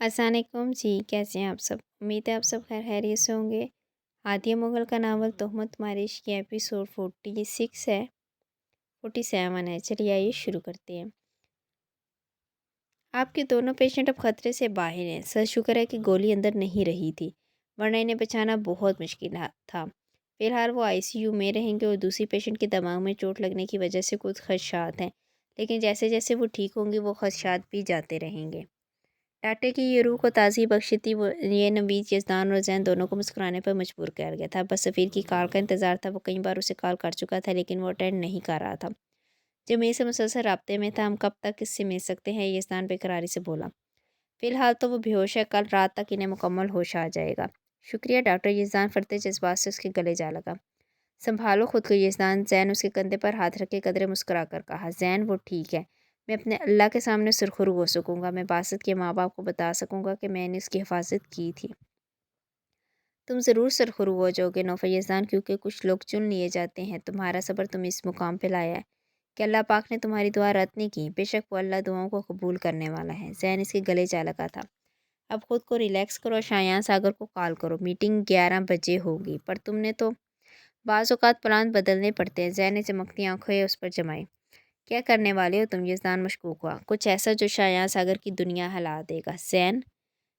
السلام علیکم جی، کیسے ہیں آپ سب؟ امید ہے آپ سب خیریت سے ہوں گے۔ ہادیہ مغل کا ناول تہمت مارش کی ایپیسوڈ 46 ہے، 47 ہے۔ چلیے آئیے شروع کرتے ہیں۔ آپ کے دونوں پیشنٹ اب خطرے سے باہر ہیں۔ سر شکر ہے کہ گولی اندر نہیں رہی تھی، ورنہ انہیں بچانا بہت مشکل تھا۔ فی الحال وہ ICU میں رہیں گے اور دوسری پیشنٹ کے دماغ میں چوٹ لگنے کی وجہ سے کچھ خدشات ہیں، لیکن جیسے جیسے وہ ٹھیک ہوں گی وہ خدشات بھی جاتے رہیں گے۔ ڈاکٹر کی یہ روح کو تازگی بخشی تھی۔ یہ نوید یزدان اور زین دونوں کو مسکرانے پر مجبور کر گیا تھا۔ بس سفیر کی کال کا انتظار تھا۔ وہ کئی بار اسے کال کر چکا تھا لیکن وہ اٹینڈ نہیں کر رہا تھا۔ جمیل سے مسلسل رابطے میں تھا۔ ہم کب تک اس سے مل سکتے ہیں؟ یزدان بے قراری سے بولا۔ فی الحال تو وہ بے ہوش ہے، کل رات تک انہیں مکمل ہوش آ جائے گا۔ شکریہ ڈاکٹر، یزدان فرتے جذبات سے اس کے گلے جا لگا۔ سنبھالو خود کو یزدان، زین اس کے کندھے پر ہاتھ رکھ کے قدرے مسکرا کر کہا۔ زین، وہ ٹھیک ہے، میں اپنے اللہ کے سامنے سرخرو ہو سکوں گا۔ میں باسط کے ماں باپ کو بتا سکوں گا کہ میں نے اس کی حفاظت کی تھی۔ تم ضرور سرخرو ہو جاؤ گے نوفل یزدان، کیونکہ کچھ لوگ چن لیے جاتے ہیں۔ تمہارا صبر تمہیں اس مقام پہ لایا ہے کہ اللہ پاک نے تمہاری دعا رد نہیں کی۔ بے شک وہ اللہ دعاؤں کو قبول کرنے والا ہے۔ زین اس کے گلے جا لگا تھا۔ اب خود کو ریلیکس کرو اور شایان ساگر کو کال کرو۔ میٹنگ 11 بجے ہوگی۔ پر تم نے تو بعض اوقات پلان بدلنے پڑتے ہیں۔ زین نے چمکتی آنکھیں اس پر جمائی۔ کیا کرنے والے ہو تم؟ یزدان مشکوک ہوا۔ کچھ ایسا جو شایان ساگر کی دنیا ہلا دے گا۔ زین،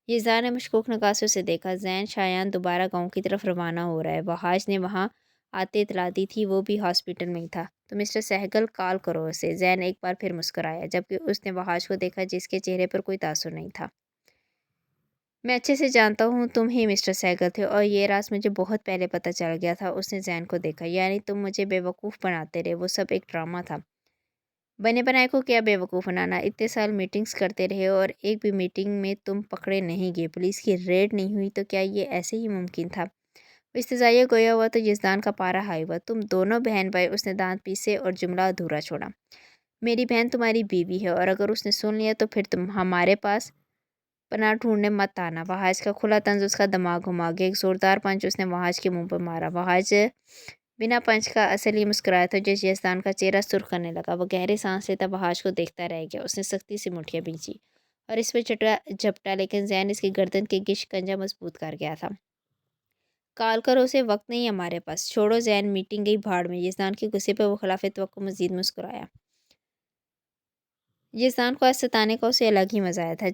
یزدان نے مشکوک نگاہوں سے دیکھا۔ زین، شایان دوبارہ گاؤں کی طرف روانہ ہو رہا ہے۔ وحاج نے وہاں آتے اطلاع دی تھی، وہ بھی ہاسپٹل میں ہی تھا۔ تو مسٹر سہگل، کال کرو اسے۔ زین ایک بار پھر مسکرایا، جبکہ اس نے وحاج کو دیکھا جس کے چہرے پر کوئی تاثر نہیں تھا۔ میں اچھے سے جانتا ہوں تم ہی مسٹر سہگل تھے، اور یہ راز مجھے بہت پہلے پتہ چل گیا تھا۔ اس نے زین کو دیکھا۔ یعنی تم مجھے بے وقوف بناتے رہے، وہ سب ایک ڈرامہ تھا؟ بنے بنائے کو کیا بے وقوف بنانا؟ اتنے سال میٹنگز کرتے رہے اور ایک بھی میٹنگ میں تم پکڑے نہیں گئے، پولیس کی ریڈ نہیں ہوئی، تو کیا یہ ایسے ہی ممکن تھا؟ وہ استضاعیہ گویا ہوا تو یزدان کا پارا ہائی ہوا۔ تم دونوں بہن بھائی، اس نے دانت پیسے اور جملہ ادھورا چھوڑا۔ میری بہن تمہاری بیوی ہے، اور اگر اس نے سن لیا تو پھر تم ہمارے پاس پناہ ڈھونڈنے مت آنا۔ وحاج کا کھلا طنز اس کا دماغ گھما گیا۔ ایک زوردار پنچ اس نے وحاج کے منہ پر مارا۔ وحاج بنا پنچ کا اصل ہی مسکرایا تھا جو یزدان کا چہرہ سرخ کرنے لگا۔ وہ گہرے سانس لیتا وحاج کو دیکھتا رہ گیا۔ اس نے سختی سے مٹھیاں بھینچی اور اس پہ جھپٹا، لیکن زین اس کی گردن کے گچ کنجا مضبوط کر گیا تھا۔ کال کرو اسے، وقت نہیں ہمارے پاس۔ چھوڑو زین، میٹنگ گئی بھاڑ میں۔ یزدان کے غصے پہ وہ خلاف توقع مزید مسکرایا۔ یزدان کو آج ستانے کا اسے الگ ہی مزہ آیا تھا۔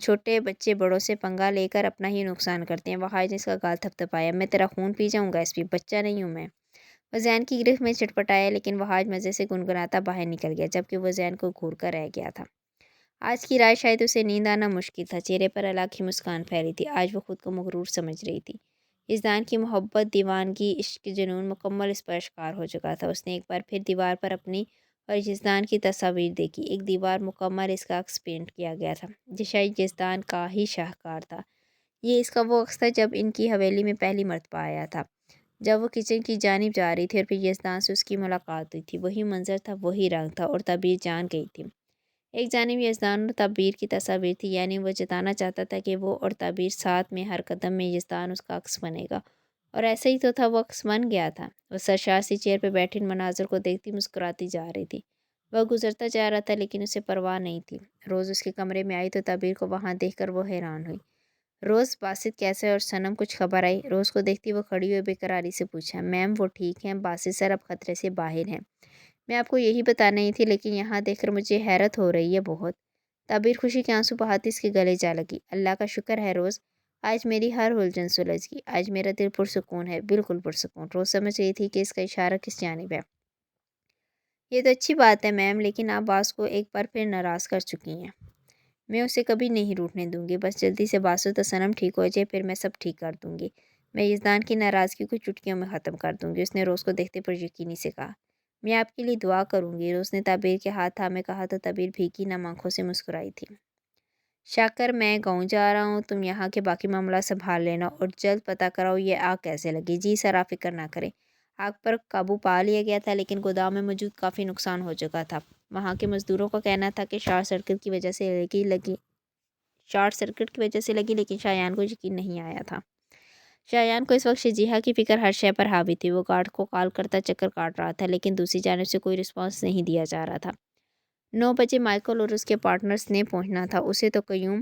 چھوٹے بچے بڑوں سے پنگا لے کر اپنا ہی نقصان کرتے ہیں۔ وحاج نے اس کا گال تھپ تھپایا۔ میں تیرا خون پی جاؤں گا SP، بچہ نہیں ہوں میں۔ وہ زین کی گرفت میں چٹپٹایا، لیکن وحاج مزے سے گنگناتا باہر نکل گیا، جبکہ وہ زین کو گھور کر رہ گیا تھا۔ آج کی رات شاید اسے نیند آنا مشکل تھا۔ چہرے پر الگ ہی مسکان پھیلی تھی۔ آج وہ خود کو مغرور سمجھ رہی تھی۔ یزدان کی محبت، دیوانگی، عشق، جنون مکمل اس پر اشکار ہو چکا تھا۔ اس نے ایک بار پھر دیوار پر اپنی اور یزدان کی تصاویر دیکھی۔ ایک دیوار مکمل اس کا عکس پینٹ کیا گیا تھا، جو شاید یزدان کا ہی شاہکار تھا۔ یہ اس کا وہ عکس تھا جب ان کی حویلی میں پہلی مرتبہ آیا تھا، جب وہ کچن کی جانب جا رہی تھی اور پھر یزدان سے اس کی ملاقات ہوئی تھی۔ وہی منظر تھا، وہی رنگ تھا، اور تعبیر جان گئی تھی۔ ایک جانب یزدان اور تعبیر کی تصاویر تھی، یعنی وہ جتانا چاہتا تھا کہ وہ اور تعبیر ساتھ میں، ہر قدم میں یزدان اس کا عکس بنے گا، اور ایسا ہی تو تھا، وہ عکس بن گیا تھا۔ وہ سرشار سی چیئر پہ بیٹھی ان مناظر کو دیکھتی مسکراتی جا رہی تھی۔ وہ گزرتا جا رہا تھا لیکن اسے پرواہ نہیں تھی۔ روز اس کے کمرے میں آئی تو تعبیر کو وہاں دیکھ کر وہ حیران ہوئی۔ روز، باسط کیسا ہے اور صنم کچھ خبر آئی؟ روز کو دیکھتی وہ کھڑی ہوئی بے قراری سے پوچھا۔ میم، وہ ٹھیک ہیں، باسط سر اب خطرے سے باہر ہیں۔ میں آپ کو یہی بتانا ہی تھی، لیکن یہاں دیکھ کر مجھے حیرت ہو رہی ہے بہت۔ تعبیر خوشی کے آنسو بہاتی اس کے گلے جا لگی۔ اللہ کا شکر ہے روز، آج میری ہر الجھن سلجھ گئی۔ آج میرا دل پرسکون ہے، بالکل پرسکون۔ روز سمجھ رہی تھی کہ اس کا اشارہ کس جانب ہے۔ یہ تو اچھی بات ہے میم، لیکن آپ باس کو ایک بار پھر ناراض کر چکی ہیں۔ میں اسے کبھی نہیں روٹھنے دوں گی۔ بس جلدی سے باسط و صنم ٹھیک ہو جائے، پھر میں سب ٹھیک کر دوں گی۔ میں یزدان کی ناراضگی کو چٹکیوں میں ختم کر دوں گی، اس نے روز کو دیکھتے پر یقینی سے کہا۔ میں آپ کے لیے دعا کروں گی۔ روز نے تعبیر کے ہاتھ تھامے کہا تو تعبیر بھیگی نم آنکھوں سے مسکرائی تھی۔ شاکر، میں گاؤں جا رہا ہوں، تم یہاں کے باقی معاملہ سنبھال لینا اور جلد پتہ کراؤ یہ آگ کیسے لگی۔ جی سر، آپ فکر نہ کریں۔ آگ پر قابو پا لیا گیا تھا، لیکن گودام میں موجود کافی نقصان ہو چکا تھا۔ وہاں کے مزدوروں کا کہنا تھا کہ شارٹ سرکٹ کی وجہ سے لگی، لیکن شایان کو یقین نہیں آیا تھا۔ شایان کو اس وقت شجیحہ کی فکر ہر شے پر حاوی تھی۔ وہ گارڈ کو کال کرتا چکر کاٹ رہا تھا، لیکن دوسری جانب سے کوئی رسپانس نہیں دیا جا رہا تھا۔ 9 بجے مائیکل اور اس کے پارٹنرز نے پہنچنا تھا۔ اسے تو قیوم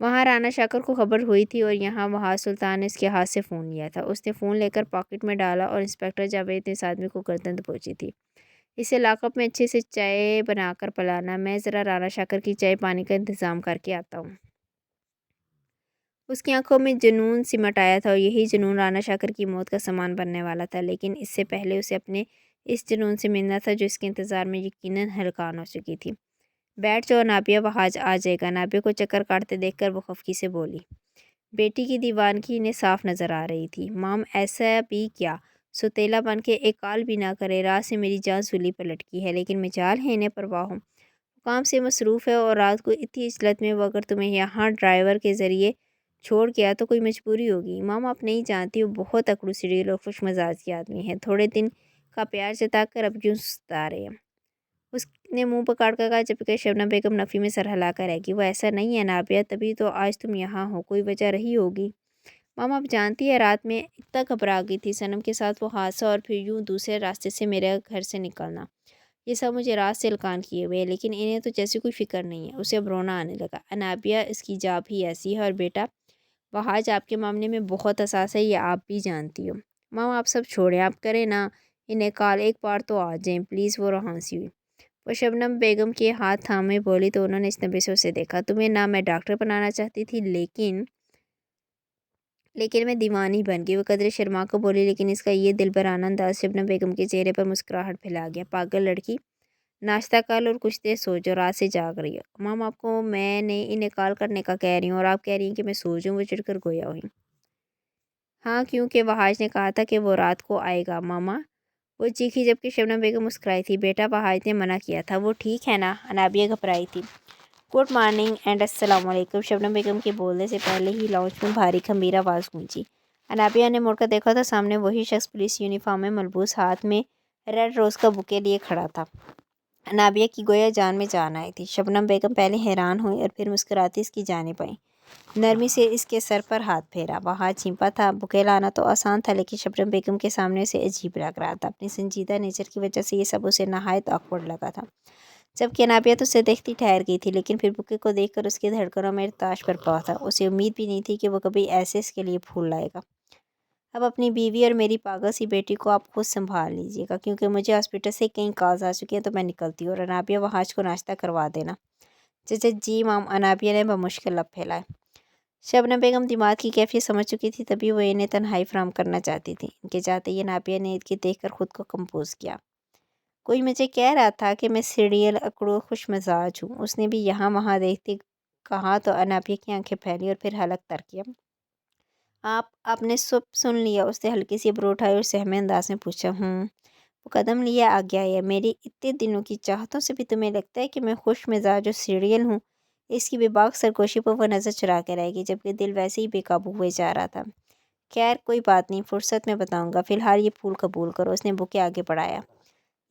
وہاں رانا شاکر کو خبر ہوئی تھی اور یہاں وہاج سلطان نے اس کے ہاتھ سے فون لیا تھا۔ اس نے فون لے کر پاکٹ میں ڈالا اور انسپکٹر جاوید نے اس آدمی کو گردن دبوچی تھی۔ اسے لاک اپ میں اچھے سے چائے بنا کر پلانا، میں ذرا رانا شاکر کی چائے پانی کا انتظام کر کے آتا ہوں۔ اس کی آنکھوں میں جنون سمٹ آیا تھا اور یہی جنون رانا شاکر کی موت کا سامان بننے والا تھا، لیکن اس سے پہلے اسے اپنے اس جنون سے ملنا تھا جو اس کے انتظار میں یقیناً ہلکان ہو چکی تھی۔ بیٹھ جاؤ نابیہ، وہاج آ جائے گا۔ نابیہ کو چکر کاٹتے دیکھ کر وہ خفگی سے بولی۔ بیٹی کی دیوانگی انہیں صاف نظر آ رہی تھی۔ مام ایسا بھی کیا سوتیلا بن کے ایک کال بھی نہ کرے؟ رات سے میری جان سولی پر لٹکی ہے، لیکن مجال ہے انہیں پرواہ ہو؟ کام سے مصروف ہے اور رات کو اتنی عجلت میں وہ اگر تمہیں یہاں ڈرائیور کے ذریعے چھوڑ گیا تو کوئی مجبوری ہوگی۔ مام آپ نہیں جانتی، وہ بہت اکڑو سڑیل اور خوش مزاج کی آدمی ہے۔ تھوڑے دن کا پیار جتا کر اب یوں ستا رہے ہیں۔ اس نے منہ پکاڑ کر کہا، جبکہ شبنم بیگم نفی میں سر ہلا کر رہ گی۔ وہ ایسا نہیں ہے نابیہ، تبھی تو آج تم یہاں ہو، کوئی وجہ رہی ہوگی۔ ماما آپ جانتی ہے رات میں اتنا گھبرا گئی تھی صنم کے ساتھ وہ حادثہ اور پھر یوں دوسرے راستے سے میرے گھر سے نکلنا، یہ سب مجھے رات سے الکان کیے ہوئے ہے، لیکن انہیں تو جیسے کوئی فکر نہیں ہے۔ اسے اب رونا آنے لگا۔ انابیہ اس کی جا بھی ایسی ہے، اور بیٹا وہاج آپ کے معاملے میں بہت حساس ہے، یہ آپ بھی جانتی ہو۔ ماما آپ سب چھوڑیں، آپ کریں نا انہیں کال، ایک بار تو آ جائیں پلیز۔ وہ ہنسی ہوئی۔ وہ شبنم بیگم کے ہاتھ تھامے بولی تو انہوں نے اجنبی سے اسے دیکھا۔ تمہیں نہ میں ڈاکٹر بنانا چاہتی تھی، لیکن میں دیوانی بن گئی۔ وہ قدرے شرما کو بولی، لیکن اس کا یہ دلبرانہ انداز شبنم بیگم کے چہرے پر مسکراہٹ پھیلا گیا۔ پاگل لڑکی، ناشتہ کر اور کچھ دیر سو جو، رات سے جاگ رہی ہو۔ مام آپ کو میں نے انہیں کال کرنے کا کہہ رہی ہوں اور آپ کہہ رہی ہیں کہ میں سو جاؤں۔ وہ چڑھ کر گویا ہوئی۔ ہاں کیونکہ وہاج نے کہا تھا کہ وہ رات کو آئے گا ماما، وہ چیخی، جبکہ شبنم بیگم مسکرائی تھی۔ بیٹا وہاج نے منع کیا تھا، وہ ٹھیک ہے نا؟ انابیہ گھبرائی تھی۔ گڈ مارننگ اینڈ السلام علیکم۔ شبنم بیگم کے بولنے سے پہلے ہی لاؤنج میں بھاری گھمبیر آواز گونجی۔ انابیہ نے مڑ کر دیکھا تو سامنے وہی شخص پولیس یونیفارم میں ملبوس ہاتھ میں ریڈ روز کا بوکے لیے کھڑا تھا۔ انابیہ کی گویا جان میں جان آئی تھی۔ شبنم بیگم پہلے حیران ہوئی اور پھر مسکراتی اس کی جانب آئیں۔ نرمی سے اس کے سر پر ہاتھ پھیرا۔ وہاج چیمپا تھا۔ بوکے لانا تو آسان تھا، لیکن شبنم بیگم کے سامنے اسے عجیب لگ رہا تھا۔ اپنی سنجیدہ نیچر کی وجہ سے یہ سب اسے نہایت آکورڈ لگا تھا۔ جبکہ انابیہ تو اسے دیکھتی ٹھہر گئی تھی، لیکن پھر بوکے کو دیکھ کر اس کی دھڑکنوں میں ارتعاش برپا تھا۔ اسے امید بھی نہیں تھی کہ وہ کبھی ایسے اس کے لیے پھول لائے گا۔ اب اپنی بیوی اور میری پاگل سی بیٹی کو آپ خود سنبھال لیجیے گا، کیونکہ مجھے ہاسپٹل سے کئی کالز آ چکی ہیں تو میں نکلتی ہوں، اور انابیہ وہاج کو ناشتہ کروا دینا۔ جی مام، انابیہ نے بمشکل لب پھیلائے۔ شبنم بیگم دماغ کی کیفیت سمجھ چکی تھی، تبھی وہ انہیں تنہائی فراہم کرنا چاہتی تھی۔ ان کے جاتے ہی انابیہ نے ان کے دیکھ کر خود کو کمپوز کیا۔ کوئی مجھے کہہ رہا تھا کہ میں سیریل اکڑو خوش مزاج ہوں، اس نے بھی یہاں وہاں دیکھتے کہا تو انابیہ کی آنکھیں پھیلی اور پھر حلق تر کیا۔ آپ نے سب سن لیا؟ اس نے ہلکی سی ابرو اٹھائی اور سہمے انداز میں پوچھا۔ وہ قدم لیا آگے آیا۔ میری اتنے دنوں کی چاہتوں سے بھی تمہیں لگتا ہے کہ میں خوش مزاج اور سیریل ہوں؟ اس کی بے باک سرگوشی پر وہ نظر چرا کے رہ گئی، جبکہ دل ویسے ہی بے قابو ہوئے جا رہا تھا۔ خیر کوئی بات نہیں، فرصت میں بتاؤں گا، فی الحال یہ پھول قبول کرو۔ اس نے بوکے آگے بڑھایا۔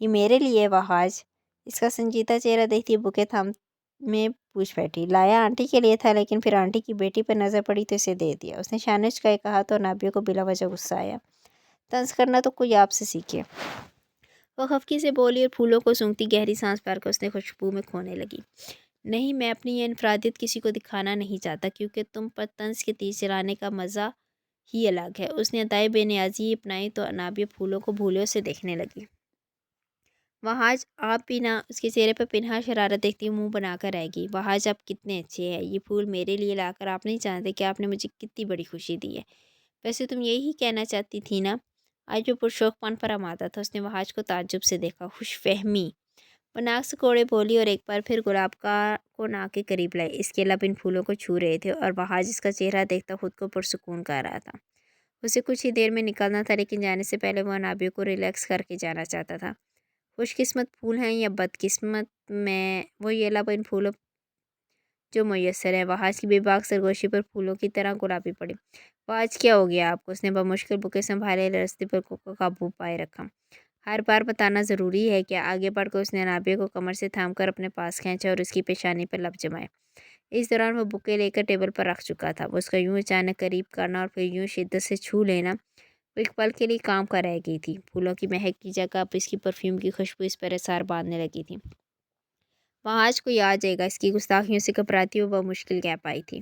یہ میرے لیے وہاج؟ اس کا سنجیدہ چہرہ دیکھتی بوکے میں پوچھ بیٹھی۔ لایا آنٹی کے لیے تھا، لیکن پھر آنٹی کی بیٹی پر نظر پڑی تو اسے دے دیا۔ اس نے شانش کا کہا تو انابیہ کو بلا وجہ غصہ آیا۔ طنز کرنا تو کوئی آپ سے سیکھے۔ وہ خفگی سے بولی اور پھولوں کو سونگھتی گہری سانس بھر کر اس نے خوشبو میں کھونے لگی۔ نہیں، میں اپنی یہ انفرادیت کسی کو دکھانا نہیں چاہتا، کیونکہ تم پر طنز کے تیر چلانے کا مزہ ہی الگ ہے۔ اس نے ادائے بے نیازی اپنائی تو انابیہ پھولوں کو بھولے اسے دیکھنے لگی۔ وہاج آپ بھی نہ؟ اس کے چہرے پر پنہاں شرارت دیکھتی منہ بنا کر رہ گئی۔ وہاج آپ کتنے اچھے ہیں، یہ پھول میرے لیے لا کر آپ نہیں جانتے کہ آپ نے مجھے کتنی بڑی خوشی دی ہے۔ ویسے تم یہی کہنا چاہتی تھی نا؟ آج وہ پرشوق پن پر آمادہ تھا۔ اس نے وہاج کو تعجب سے دیکھا۔ خوش فہمی، وہ ناک سے کوڑے بولی اور ایک بار پھر گلاب کو ناک کے قریب لائی۔ اس کے لب ان پھولوں کو چھو رہے تھے اور وہاج اس کا چہرہ دیکھتا خود کو پرسکون کر رہا تھا۔ اسے کچھ ہی دیر میں نکلنا تھا، لیکن جانے سے پہلے وہ انابیہ کو ریلیکس کر کے جانا چاہتا تھا۔ خوش قسمت پھول ہیں یا بد قسمت میں وہ یہ لب ان پھولوں جو میسر ہے۔ وہاج کی بے باک سرگوشی پر پھولوں کی طرح گلابی پڑی۔ وہاج کیا ہو گیا آپ کو؟ اس نے بمشکل بوکے سنبھالے رستے پر قابو پائے رکھا۔ ہر بار بتانا ضروری ہے کیا؟ آگے بڑھ کر اس نے انابیہ کو کمر سے تھام کر اپنے پاس کھینچا اور اس کی پیشانی پر لب جمائے۔ اس دوران وہ بوکے لے کر ٹیبل پر رکھ چکا تھا۔ وہ اس کا یوں اچانک قریب کرنا اور پھر یوں شدت سے چھو لینا، وہ ایک پل کے لیے کام کر رہ گئی تھی۔ پھولوں کی مہک کی جگہ اب اس کی پرفیوم کی خوشبو اس پر اثار باندھنے لگی تھی۔ وہاج کو یہ آ جائے گا، اس کی گستاخیوں سے گھبراتی وہ بمشکل کہہ پائی تھی۔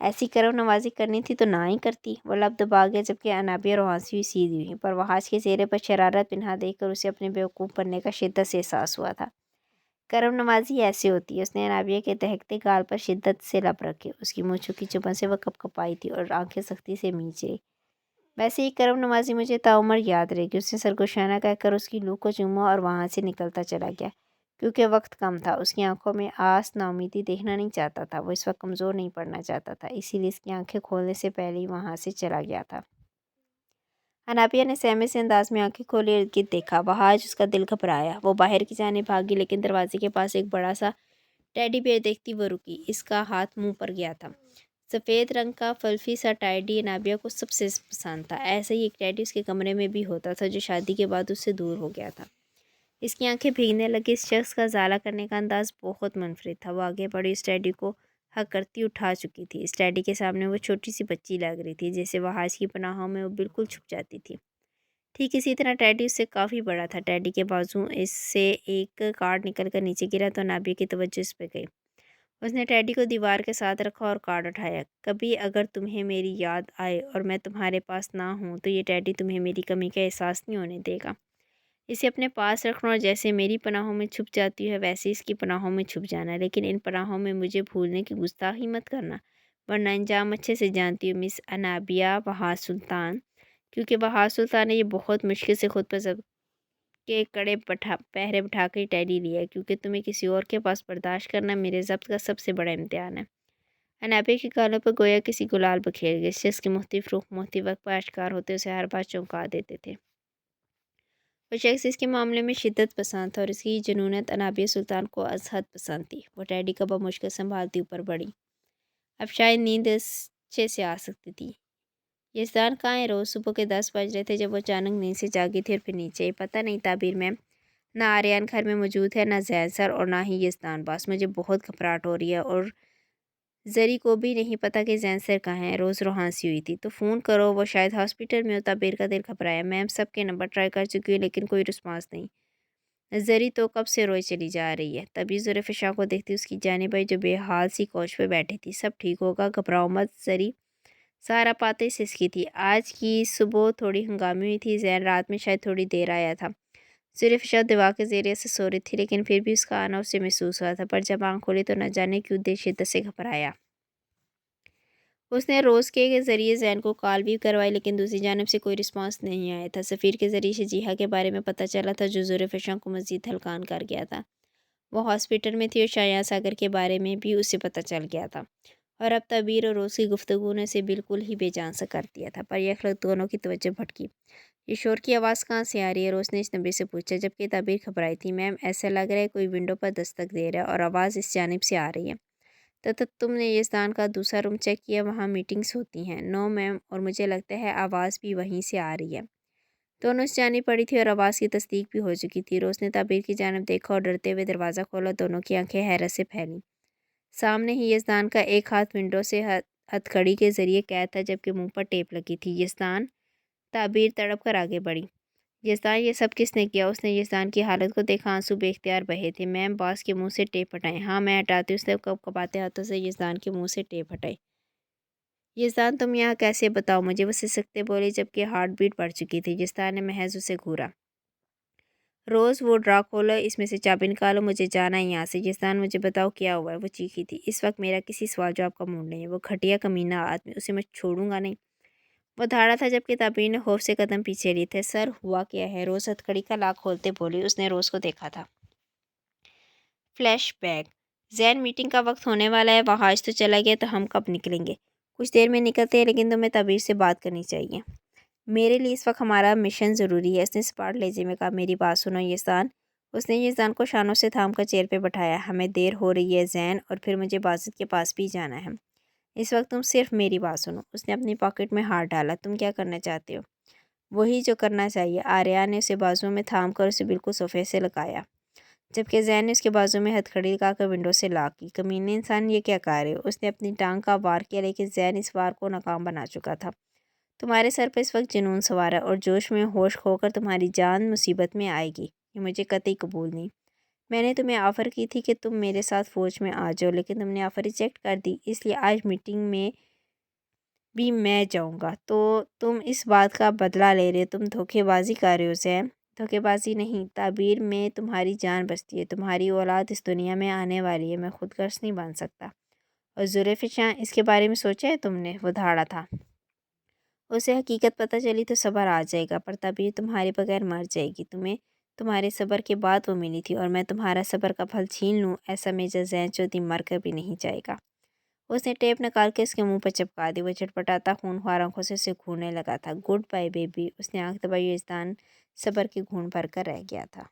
ایسی کرم نوازی کرنی تھی تو نہ ہی کرتی۔ وہ لب دبا گیا جبکہ انابیہ روحانسی ہوئی سیدھی ہوئی، پر وحاش کے چہرے پر شرارت پنہا دیکھ کر اسے اپنے بیوقوف بننے کا شدت سے احساس ہوا تھا۔ کرم نوازی ایسے ہوتی ہے۔ اس نے انابیہ کے دہکتے گال پر شدت سے لب رکھے، اس کی مونچھوں کی چبھن سے وہ کپ کپائی تھی اور آنکھیں سختی سے میچ رہی۔ ویسے ہی کرم نوازی مجھے تعمر یاد رہے گی۔ اس نے سرگوشانہ کہہ کر اس کی لو کو چوما اور وہاں سے نکلتا چلا گیا۔ کیونکہ وقت کم تھا، اس کی آنکھوں میں آس ناامیدی دیکھنا نہیں چاہتا تھا۔ وہ اس وقت کمزور نہیں پڑنا چاہتا تھا، اسی لیے اس کی آنکھیں کھولنے سے پہلے ہی وہاں سے چلا گیا تھا۔ انابیہ نے سہمے سے انداز میں آنکھیں کھولی، ارد گرد دیکھا۔ وہاں آج اس کا دل گھبرایا۔ وہ باہر کی جانب بھاگی، لیکن دروازے کے پاس ایک بڑا سا ٹیڈی بیئر دیکھتی وہ رکی۔ اس کا ہاتھ منہ پر گیا تھا۔ سفید رنگ کا فلفی سا ٹیڈی انابیہ کو سب سے پسند تھا۔ ایسا ہی ایک ٹیڈی اس کے کمرے میں بھی ہوتا تھا جو شادی کے بعد اس سے دور ہو گیا تھا۔ اس کی آنکھیں بھیگنے لگی۔ اس شخص کا ازالہ کرنے کا انداز بہت منفرد تھا۔ وہ آگے بڑھی، اس ٹیڈی کو حق کرتی اٹھا چکی تھی۔ اس ٹیڈی کے سامنے وہ چھوٹی سی بچی لگ رہی تھی، جیسے وحاش کی پناہوں میں وہ بالکل چھپ جاتی تھی۔ ٹھیک اسی طرح ٹیڈی اس سے کافی بڑا تھا۔ ٹیڈی کے بازو اس سے ایک کارڈ نکل کر نیچے گرا تو انابیہ کی توجہ اس پہ گئی۔ اس نے ٹیڈی کو دیوار کے ساتھ رکھا اور کارڈ اٹھایا۔ کبھی اگر تمہیں میری یاد آئے اور میں تمہارے پاس نہ ہوں تو یہ ٹیڈی تمہیں میری کمی کا احساس نہیں ہونے دے گا۔ اسے اپنے پاس رکھنا اور جیسے میری پناہوں میں چھپ جاتی ہے ویسے اس کی پناہوں میں چھپ جانا، لیکن ان پناہوں میں مجھے بھولنے کی گستاخی مت کرنا، ورنہ انجام اچھے سے جانتی ہوں مس انابیہ وحاش سلطان۔ کیونکہ وحاش سلطان نے یہ بہت مشکل سے خود پر ضبط کے کڑے پہرے بٹھا کر ٹیڈی لیا ہے، کیونکہ تمہیں کسی اور کے پاس برداشت کرنا میرے ضبط کا سب سے بڑا امتحان ہے۔ انابیہ کے گالوں پر گویا کسی گلال بکھیر گئے۔ اس شخص کے مختلف رخ مختلف وقت پر آشکار ہوتے اسے ہر بار چونکا دیتے تھے۔ وہ شخص اس کے معاملے میں شدت پسند تھا اور اس کی جنونت انابیہ سلطان کو از حد پسند تھی۔ وہ ٹیڈی کا بمشکل سنبھالتی اوپر بڑھی۔ اب شاید نیند اچھے سے آ سکتی تھی۔ یزدان کہاں ہے؟ روز صبح کے 10 بج رہے تھے جب وہ اچانک نیند سے جاگی تھی اور پھر نیچے آئی۔ پتہ نہیں تعبیر میم، نہ آریان گھر میں موجود ہے، نہ زین سر اور نہ ہی یزدان باس۔ مجھے بہت گھبراہٹ ہو رہی ہے اور زری کو بھی نہیں پتا کہ زین سر کہاں ہے۔ روز روحانسی ہوئی تھی۔ تو فون کرو، وہ شاید ہاسپٹل میں ہو۔ تعبیر کا دل گھبرایا۔ میم سب کے نمبر ٹرائی کر چکی ہوں لیکن کوئی رسپانس نہیں۔ زری تو کب سے روئے چلی جا رہی ہے۔ تبھی زلیخا کو دیکھتی اس کی جانب آئی جو بے حال سی کوچ پہ بیٹھی تھی۔ سب ٹھیک ہوگا، گھبراؤ مت۔ زری سہارا پاتے ہی سسکی تھی۔ آج کی صبح تھوڑی ہنگامی ہوئی تھی۔ زین رات میں شاید تھوڑی دیر آیا تھا۔ زلیخا دوا کے ذریعے سے سو رہی تھی لیکن پھر بھی اس کا آنا اسے محسوس ہوا تھا، پر جب آنکھ کھولی تو نہ جانے کیوں دل شدت سے گھبرایا۔ اس نے روز کے ذریعے زین کو کال بھی کروائی لیکن دوسری جانب سے کوئی رسپانس نہیں آیا تھا۔ سفیر کے ذریعے سے جیہا کے بارے میں پتہ چلا تھا جو زلیخا کو مزید ہلکان کر گیا تھا۔ وہ ہاسپٹل میں تھی اور شایان ساگر کے بارے میں بھی اسے پتہ چل گیا تھا، اور اب تعبیر اور روز کی گفتگو نے اسے بالکل ہی بے جان سا کر دیا تھا۔ پر یک لخت دونوں کی توجہ بھٹکی۔ یہ شور کی آواز کہاں سے آ رہی ہے؟ روز نے اجنبی سے پوچھا، جبکہ تعبیر گھبرائی تھی۔ میم ایسا لگ رہا ہے کوئی ونڈو پر دستک دے رہا ہے اور آواز اس جانب سے آ رہی ہے۔ تم نے یزدان کا دوسرا روم چیک کیا؟ وہاں میٹنگز ہوتی ہیں۔ نو میم، اور مجھے لگتا ہے آواز بھی وہیں سے آ رہی ہے۔ دونوں اس جانب پڑی تھی اور آواز کی تصدیق بھی ہو چکی تھی۔ روز نے تعبیر کی جانب دیکھا اور ڈرتے ہوئے دروازہ کھولا۔ دونوں کی آنکھیں حیرت سے پھیلیں۔ سامنے ہی یزدان کا ایک ہاتھ ونڈو سے ہتھکڑی کے ذریعے قید تھا جبکہ منہ پر ٹیپ لگی تھی۔ یزدان! تعبیر تڑپ کر آگے بڑھی۔ یزدان! یہ سب کس نے کیا؟ اس نے یزدان کی حالت کو دیکھا۔ آنسو بے اختیار بہے تھے۔ میم باس کے منہ سے ٹیپ ہٹائیں۔ ہاں میں ہٹاتی ہوں۔ اس نے کپ کپاتے ہاتھوں سے یزدان کے منہ سے ٹیپ ہٹائی۔ یزدان تم یہاں کیسے؟ بتاؤ مجھے، وہ سسکتے بولی جبکہ ہارٹ بیٹ بڑھ چکی تھی۔ یزدان نے محض اسے گھورا۔ روز وہ ڈرا کھولو، اس میں سے چابی نکالو، مجھے جانا ہے یہاں سے۔ یزدان مجھے بتاؤ کیا ہوا ہے؟ وہ چیخی تھی۔ اس وقت میرا کسی سوال جواب کا موڈ نہیں ہے۔ وہ گھٹیا کمینہ آدمی، اسے میں چھوڑوں گا نہیں۔ وہ دھاڑا تھا جبکہ تعبیر نے خوف سے قدم پیچھے لیے تھے۔ سر ہوا کیا ہے؟ روز ہتھکڑی کا لاک کھولتے بولی۔ اس نے روز کو دیکھا تھا۔ Flash back. زین میٹنگ کا وقت ہونے والا ہے۔ وحاش تو چلا گیا تو ہم کب نکلیں گے؟ کچھ دیر میں نکلتے ہیں لیکن تمہیں تعبیر سے بات کرنی چاہیے۔ میرے لیے اس وقت ہمارا مشن ضروری ہے۔ اس نے سپاٹ لہجے میں کہا۔ میری بات سنو یزدان۔ اس نے یزدان کو شانوں سے تھام کر چیئر پہ بٹھایا۔ ہمیں دیر ہو رہی ہے زین، اور پھر مجھے باجد کے پاس بھی جانا ہے۔ اس وقت تم صرف میری بات سنو۔ اس نے اپنی پاکٹ میں ہاتھ ڈالا۔ تم کیا کرنا چاہتے ہو؟ وہی جو کرنا چاہیے۔ آریان نے اسے بازو میں تھام کر اسے بالکل صوفے سے لگایا، جبکہ زین نے اس کے بازو میں ہتھکڑی لگا کر ونڈو سے لاک کی۔ کمینے انسان، یہ کیا کر رہے ہو؟ اس نے اپنی ٹانگ کا وار کیا لیکن زین اس وار کو ناکام بنا چکا تھا۔ تمہارے سر پر اس وقت جنون سوار ہے اور جوش میں ہوش کھو کر تمہاری جان مصیبت میں آئے گی۔ یہ مجھے قطعی قبول نہیں۔ میں نے تمہیں آفر کی تھی کہ تم میرے ساتھ فوج میں آ جاؤ لیکن تم نے آفر ریجیکٹ کر دی، اس لیے آج میٹنگ میں بھی میں جاؤں گا۔ تو تم اس بات کا بدلہ لے رہے، تم دھوکے بازی کر رہے ہو سیم۔ دھوکے بازی نہیں، تعبیر میں تمہاری جان بستی ہے، تمہاری اولاد اس دنیا میں آنے والی ہے، میں خود غرض نہیں بن سکتا۔ اور زلیخا، اس کے بارے میں سوچا ہے تم نے؟ وہ دھاڑا تھا۔ اسے حقیقت پتہ چلی تو صبر آ جائے گا، پر تعبیر تمہارے بغیر مر جائے گی۔ تمہیں تمہارے صبر کے بعد وہ ملی تھی، اور میں تمہارا صبر کا پھل چھین لوں، ایسا میجر زین چودھری مر کر بھی نہیں جائے گا۔ اس نے ٹیپ نکال کے اس کے منہ پر چپکا دی۔ وہ چٹپٹاتا خونخوار آنکھوں سے اسے گھورنے لگا تھا۔ Good by baby. اس نے آنکھ دبائی، اور اذعان صبر کے گھونٹ بھر کر رہ گیا تھا۔